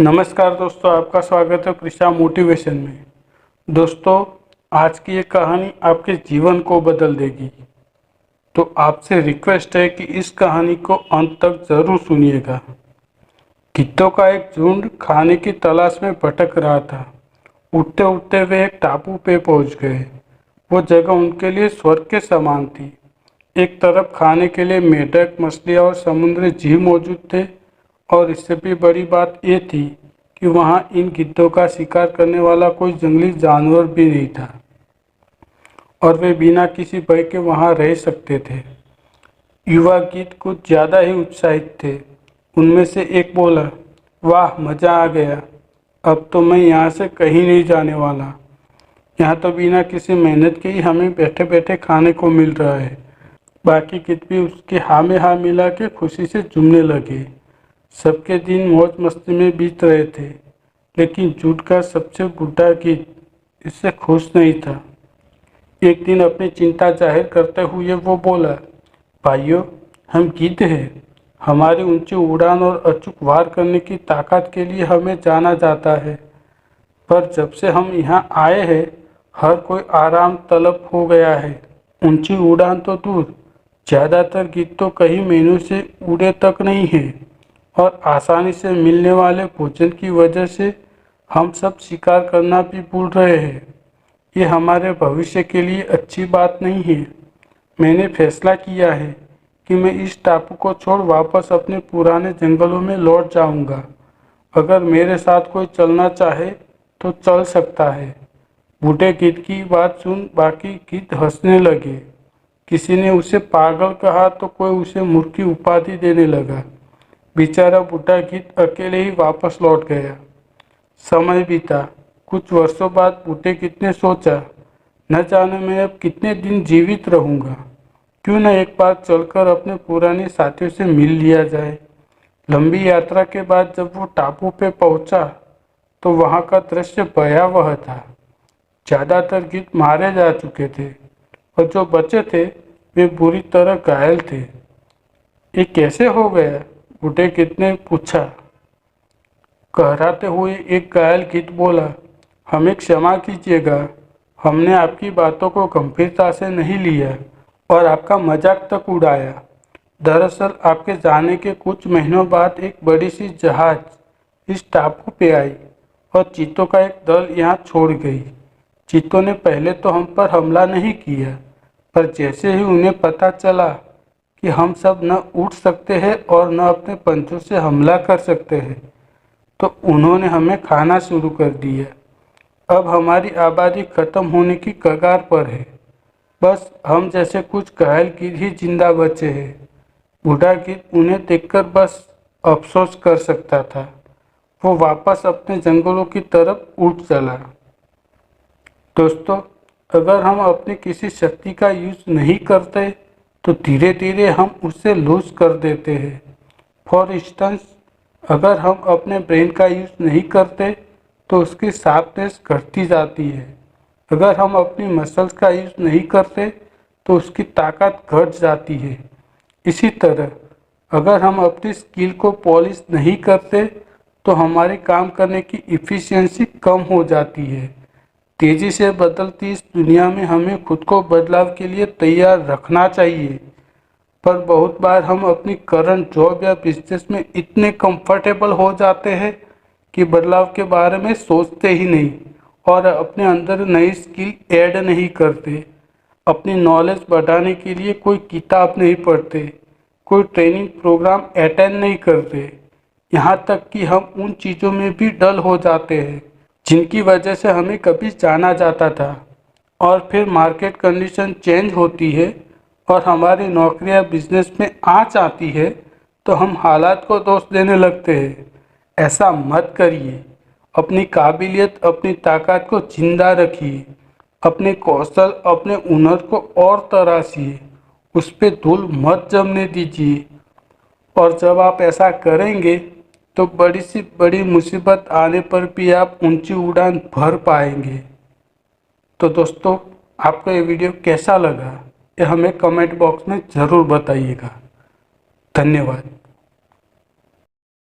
नमस्कार दोस्तों, आपका स्वागत है कृष्णा मोटिवेशन में। दोस्तों, आज की ये कहानी आपके जीवन को बदल देगी। तो आपसे रिक्वेस्ट है कि इस कहानी को अंत तक जरूर सुनिएगा। गिद्धों का एक झुंड खाने की तलाश में भटक रहा था। उठते उठते वे एक टापू पे पहुंच गए। वो जगह उनके लिए स्वर्ग के समान थी। एक तरफ खाने के लिए मेढक, मछलियाँ और समुद्री जीव मौजूद थे, और इससे भी बड़ी बात यह थी कि वहाँ इन गिद्धों का शिकार करने वाला कोई जंगली जानवर भी नहीं था, और वे बिना किसी भय के वहाँ रह सकते थे। युवा गिद्ध कुछ ज़्यादा ही उत्साहित थे। उनमें से एक बोला, वाह, मज़ा आ गया। अब तो मैं यहाँ से कहीं नहीं जाने वाला। यहाँ तो बिना किसी मेहनत के ही हमें बैठे बैठे खाने को मिल रहा है। बाकी गिद्ध भी उसके हाँ में हाँ मिला के खुशी से झूमने लगे। सबके दिन मौज मस्ती में बीत रहे थे, लेकिन झूठ का सबसे बूढ़ा गिद्ध इससे खुश नहीं था। एक दिन अपनी चिंता जाहिर करते हुए वो बोला, भाइयों, हम गिद्ध हैं। हमारी ऊंची उड़ान और अचूक वार करने की ताकत के लिए हमें जाना जाता है। पर जब से हम यहाँ आए हैं, हर कोई आराम तलब हो गया है। ऊंची उड़ान तो दूर, ज़्यादातर गिद्ध तो कई महीनों से उड़े तक नहीं हैं, और आसानी से मिलने वाले भोजन की वजह से हम सब शिकार करना भी भूल रहे हैं। ये हमारे भविष्य के लिए अच्छी बात नहीं है। मैंने फैसला किया है कि मैं इस टापू को छोड़ वापस अपने पुराने जंगलों में लौट जाऊंगा। अगर मेरे साथ कोई चलना चाहे तो चल सकता है। बूढ़े गिद्ध की बात सुन बाकी गिद्ध हंसने लगे। किसी ने उसे पागल कहा तो कोई उसे मूर्ख की उपाधि देने लगा। बेचारा बूढ़ा गिद्ध अकेले ही वापस लौट गया। समय बीता। कुछ वर्षों बाद बूढ़े गिद्ध ने सोचा, न जाने मैं अब कितने दिन जीवित रहूंगा। क्यों न एक बार चलकर अपने पुराने साथियों से मिल लिया जाए। लंबी यात्रा के बाद जब वो टापू पे पहुंचा तो वहां का दृश्य भयावह था। ज्यादातर गिद्ध मारे जा चुके थे, और जो बचे थे वे बुरी तरह घायल थे। ये कैसे हो गया? बूढ़े गिद्ध ने पूछा। कहराते हुए एक घायल गिद्ध बोला, हमें क्षमा कीजिएगा, हमने आपकी बातों को गंभीरता से नहीं लिया और आपका मजाक तक उड़ाया। दरअसल आपके जाने के कुछ महीनों बाद एक बड़ी सी जहाज इस टापू पे आई और चीतों का एक दल यहाँ छोड़ गई। चीतों ने पहले तो हम पर हमला नहीं किया, पर जैसे ही उन्हें पता चला कि हम सब न उड़ सकते हैं और न अपने पंजों से हमला कर सकते हैं, तो उन्होंने हमें खाना शुरू कर दिया। अब हमारी आबादी खत्म होने की कगार पर है। बस हम जैसे कुछ घायल गिद्ध ही जिंदा बचे हैं। बूढ़ा गिद्ध उन्हें देखकर बस अफसोस कर सकता था। वो वापस अपने जंगलों की तरफ उठ चला। दोस्तों, अगर हम अपनी किसी शक्ति का यूज नहीं करते तो धीरे धीरे हम उससे लूज कर देते हैं। फॉर इंस्टेंस, अगर हम अपने ब्रेन का यूज नहीं करते तो उसकी शार्पनेस घटती जाती है। अगर हम अपनी मसल्स का यूज नहीं करते तो उसकी ताकत घट जाती है। इसी तरह अगर हम अपनी स्किल को पॉलिश नहीं करते तो हमारे काम करने की इफ़िशियंसी कम हो जाती है। तेज़ी से बदलती इस दुनिया में हमें खुद को बदलाव के लिए तैयार रखना चाहिए, पर बहुत बार हम अपनी करंट जॉब या बिजनेस में इतने कंफर्टेबल हो जाते हैं कि बदलाव के बारे में सोचते ही नहीं और अपने अंदर नई स्किल ऐड नहीं करते। अपनी नॉलेज बढ़ाने के लिए कोई किताब नहीं पढ़ते, कोई ट्रेनिंग प्रोग्राम अटेंड नहीं करते। यहाँ तक कि हम उन चीज़ों में भी डल हो जाते हैं जिनकी वजह से हमें कभी जाना जाता था, और फिर मार्केट कंडीशन चेंज होती है और हमारी नौकरी या बिजनेस में आँच आती है तो हम हालात को दोष देने लगते हैं। ऐसा मत करिए। अपनी काबिलियत, अपनी ताकत को जिंदा रखिए। अपने कौशल, अपने हुनर को और तराशिए। उस पर धूल मत जमने दीजिए। और जब आप ऐसा करेंगे तो बड़ी सी बड़ी मुसीबत आने पर भी आप ऊंची उड़ान भर पाएंगे। तो दोस्तों, आपको ये वीडियो कैसा लगा ये हमें कमेंट बॉक्स में ज़रूर बताइएगा। धन्यवाद।